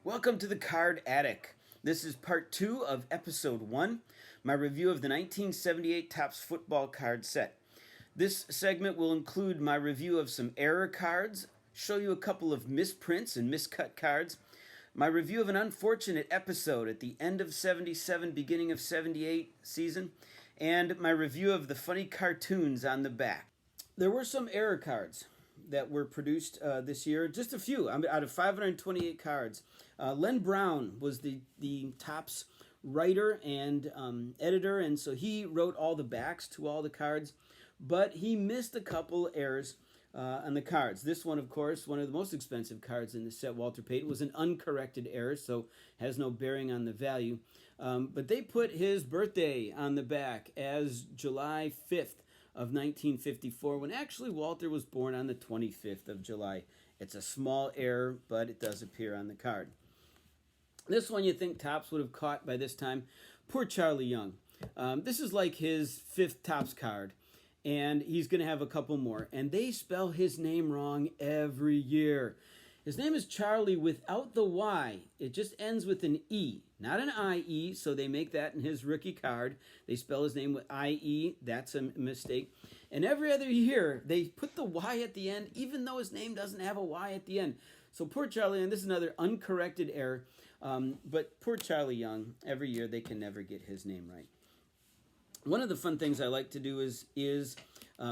Welcome to the Card Attic. This is part 2 of episode 1, my review of the 1978 Topps Football Card Set. This segment will include my review of some error cards, show you a couple of misprints and miscut cards, my review of an unfortunate episode at the end of 77, beginning of 78 season, and my review of the funny cartoons on the back. There were some error cards that were produced this year, just a few out of 528 cards. Len Brown was the Topps writer and editor, and so he wrote all the backs to all the cards, but he missed a couple errors on the cards. This one, of course, one of the most expensive cards in the set, Walter Payton, was an uncorrected error, so has no bearing on the value. But they put his birthday on the back as July 5th of 1954, when actually Walter was born on the 25th of July. It's a small error, but it does appear on the card. This one you think Topps would have caught by this time. Poor Charlie Young. This is like his 5th Topps card, and he's going to have a couple more. And they spell his name wrong every year. His name is Charlie without the Y. It just ends with an E, not an I-E, so they make that in his rookie card. They spell his name with I-E. That's a mistake. And every other year, they put the Y at the end, even though his name doesn't have a Y at the end. So poor Charlie Young, this is another uncorrected error. But poor Charlie Young, every year they can never get his name right. One of the fun things I like to do is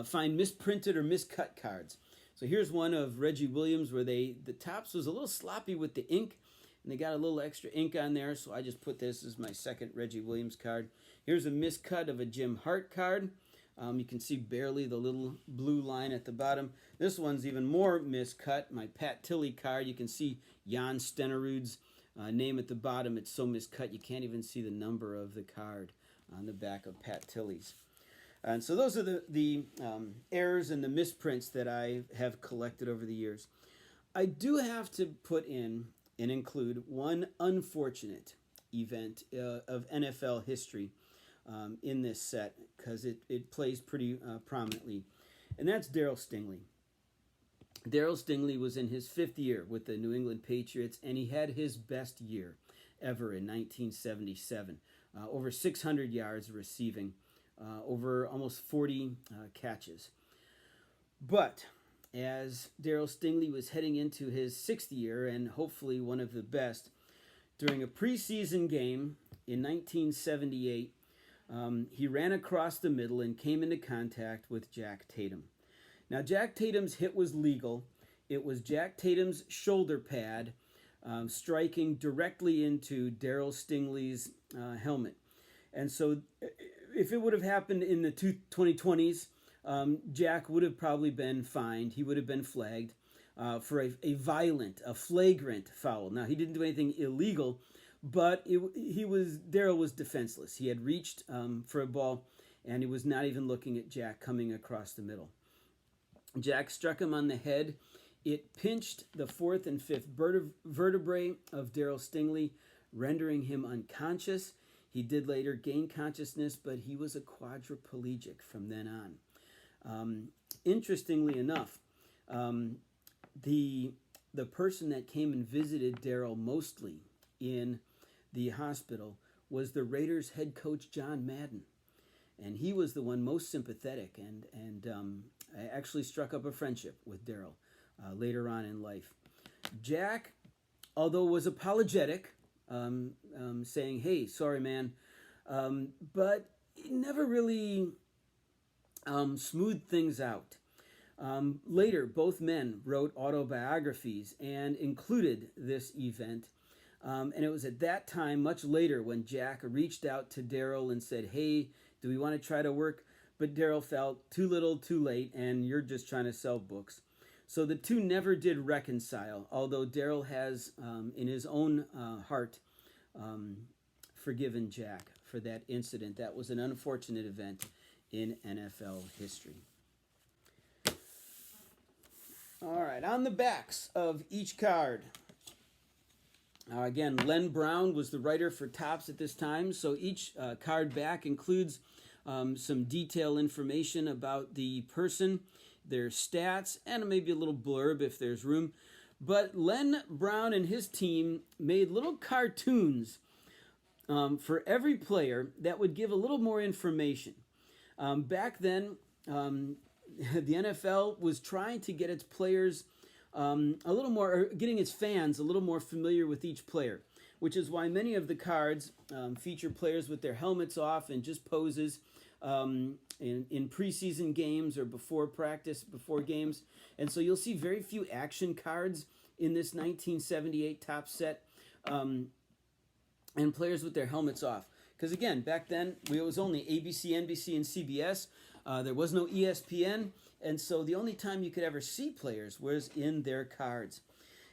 find misprinted or miscut cards. So here's one of Reggie Williams where the Topps was a little sloppy with the ink, and they got a little extra ink on there, so I just put this as my second Reggie Williams card. Here's a miscut of a Jim Hart card. You can see barely the little blue line at the bottom. This one's even more miscut, my Pat Tilley card. You can see Jan Stenerud's name at the bottom. It's so miscut you can't even see the number of the card on the back of Pat Tilley's. And so those are the errors and the misprints that I have collected over the years. I do have to put in and include one unfortunate event of NFL history in this set, because it plays pretty prominently, and that's Darryl Stingley. Darryl Stingley was in his 5th year with the New England Patriots, and he had his best year ever in 1977. Over 600 yards receiving, over almost 40 catches. But as Darryl Stingley was heading into his 6th year, and hopefully one of the best, during a preseason game in 1978, he ran across the middle and came into contact with Jack Tatum. Now, Jack Tatum's hit was legal. It was Jack Tatum's shoulder pad striking directly into Darryl Stingley's helmet. And so if it would have happened in the 2020s, Jack would have probably been fined. He would have been flagged for a flagrant foul. Now, he didn't do anything illegal, but Darryl was defenseless. He had reached for a ball, and he was not even looking at Jack coming across the middle. Jack struck him on the head. It pinched the 4th and 5th vertebrae of Darryl Stingley, rendering him unconscious. He did later gain consciousness, but he was a quadriplegic from then on. Interestingly enough, the person that came and visited Darryl mostly in the hospital was the Raiders head coach John Madden, and he was the one most sympathetic and actually struck up a friendship with Darryl later on in life. Jack, although was apologetic, saying, "Hey, sorry, man," but he never really smoothed things out. Later, both men wrote autobiographies and included this event. And it was at that time, much later, when Jack reached out to Darryl and said, "Hey, do we want to try to work?" But Darryl felt too little, too late, and you're just trying to sell books. So the two never did reconcile, although Darryl has, in his own heart, forgiven Jack for that incident. That was an unfortunate event in NFL history. All right, on the backs of each card. Again, Len Brown was the writer for Topps at this time, so each card back includes some detailed information about the person, their stats, and maybe a little blurb if there's room. But Len Brown and his team made little cartoons for every player that would give a little more information. Back then, the NFL was trying to get its players a little more, or getting its fans a little more familiar with each player, which is why many of the cards feature players with their helmets off and just poses in preseason games or before practice, before games. And so you'll see very few action cards in this 1978 Topps set, and players with their helmets off. Because again, back then, it was only ABC, NBC, and CBS. There was no ESPN, and so the only time you could ever see players was in their cards.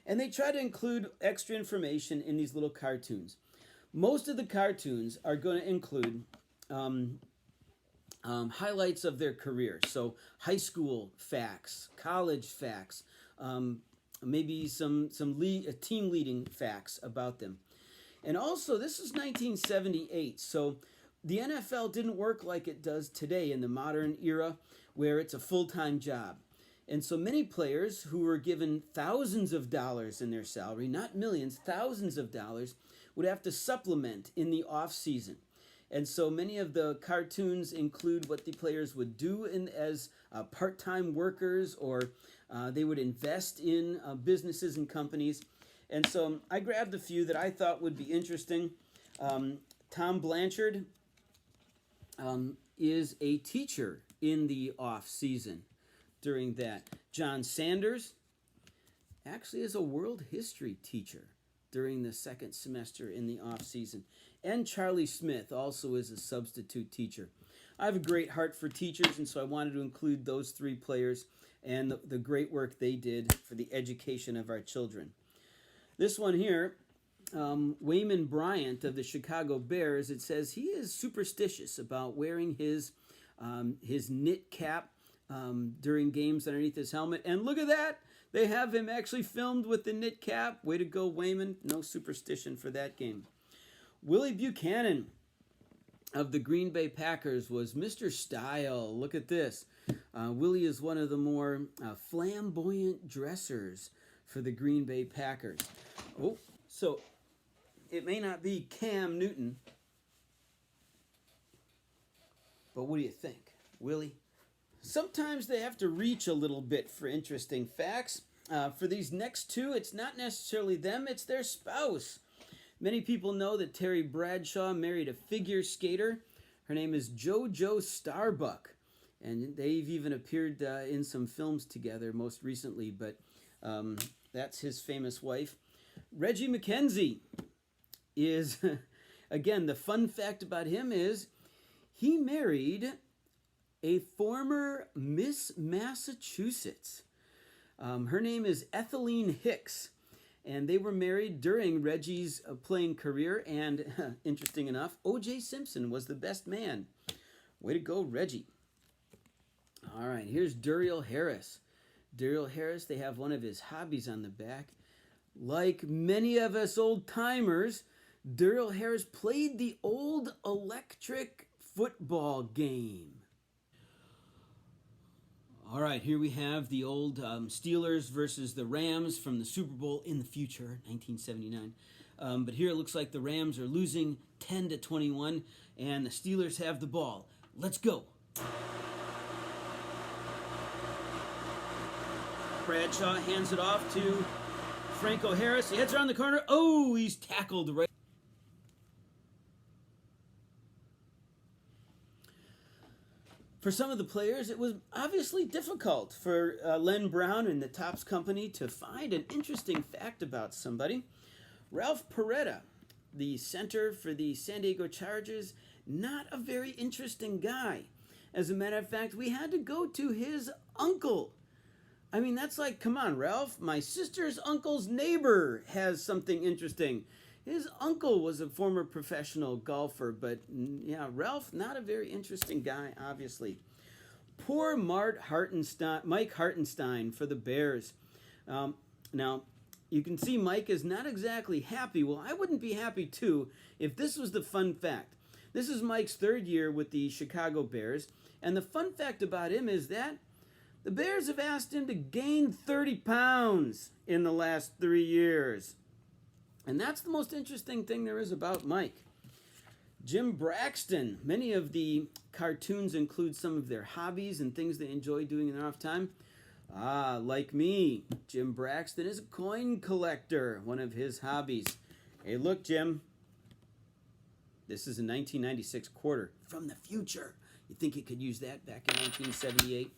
And they try to include extra information in these little cartoons. Most of the cartoons are going to include highlights of their career. So high school facts, college facts, maybe some team leading facts about them. And also, this is 1978, so the NFL didn't work like it does today in the modern era, where it's a full-time job. And so many players who were given thousands of dollars in their salary, not millions, thousands of dollars, would have to supplement in the off-season. And so many of the cartoons include what the players would do as part-time workers, or they would invest in businesses and companies. And so I grabbed a few that I thought would be interesting. Tom Blanchard is a teacher in the off-season during that. John Sanders actually is a world history teacher during the second semester in the off-season. And Charlie Smith also is a substitute teacher. I have a great heart for teachers, and so I wanted to include those three players and the great work they did for the education of our children. This one here, Wayman Bryant of the Chicago Bears, it says he is superstitious about wearing his knit cap during games underneath his helmet. And look at that! They have him actually filmed with the knit cap. Way to go, Wayman. No superstition for that game. Willie Buchanan of the Green Bay Packers was Mr. Style. Look at this. Willie is one of the more flamboyant dressers for the Green Bay Packers. Oh, so it may not be Cam Newton, but what do you think, Willie? Sometimes they have to reach a little bit for interesting facts. For these next two, it's not necessarily them, it's their spouse. Many people know that Terry Bradshaw married a figure skater. Her name is JoJo Starbuck, and they've even appeared in some films together most recently, but that's his famous wife. Reggie McKenzie is, again, the fun fact about him is he married a former Miss Massachusetts. Her name is Etheline Hicks, and they were married during Reggie's playing career, and interesting enough, O.J. Simpson was the best man. Way to go, Reggie. All right, here's Duriel Harris. Duriel Harris, they have one of his hobbies on the back. Like many of us old-timers, Duriel Harris played the old electric football game. All right, here we have the old Steelers versus the Rams from the Super Bowl in the future, 1979. But here it looks like the Rams are losing 10-21, and the Steelers have the ball. Let's go. Bradshaw hands it off to Franco Harris. He heads around the corner. Oh, he's tackled right. For some of the players, it was obviously difficult for Len Brown and the Topps company to find an interesting fact about somebody. Ralph Peretta, the center for the San Diego Chargers, not a very interesting guy. As a matter of fact, we had to go to his uncle. I mean, that's like, come on, Ralph. My sister's uncle's neighbor has something interesting. His uncle was a former professional golfer, but yeah, Ralph, not a very interesting guy, obviously. Poor Mike Hartenstein for the Bears. Now, you can see Mike is not exactly happy. Well, I wouldn't be happy too if this was the fun fact. This is Mike's third year with the Chicago Bears, and the fun fact about him is that The Bears have asked him to gain 30 pounds in the last 3 years. And that's the most interesting thing there is about Mike. Jim Braxton. Many of the cartoons include some of their hobbies and things they enjoy doing in their off time. Like me, Jim Braxton is a coin collector, one of his hobbies. Hey, look, Jim. This is a 1996 quarter from the future. You think you could use that back in 1978?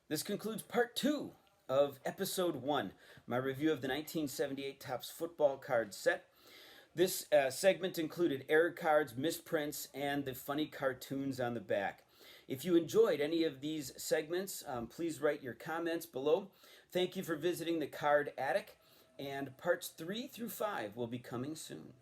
This concludes part 2 of episode 1, my review of the 1978 Topps Football Card Set. This segment included error cards, misprints, and the funny cartoons on the back. If you enjoyed any of these segments, please write your comments below. Thank you for visiting the Card Attic, and parts 3 through 5 will be coming soon.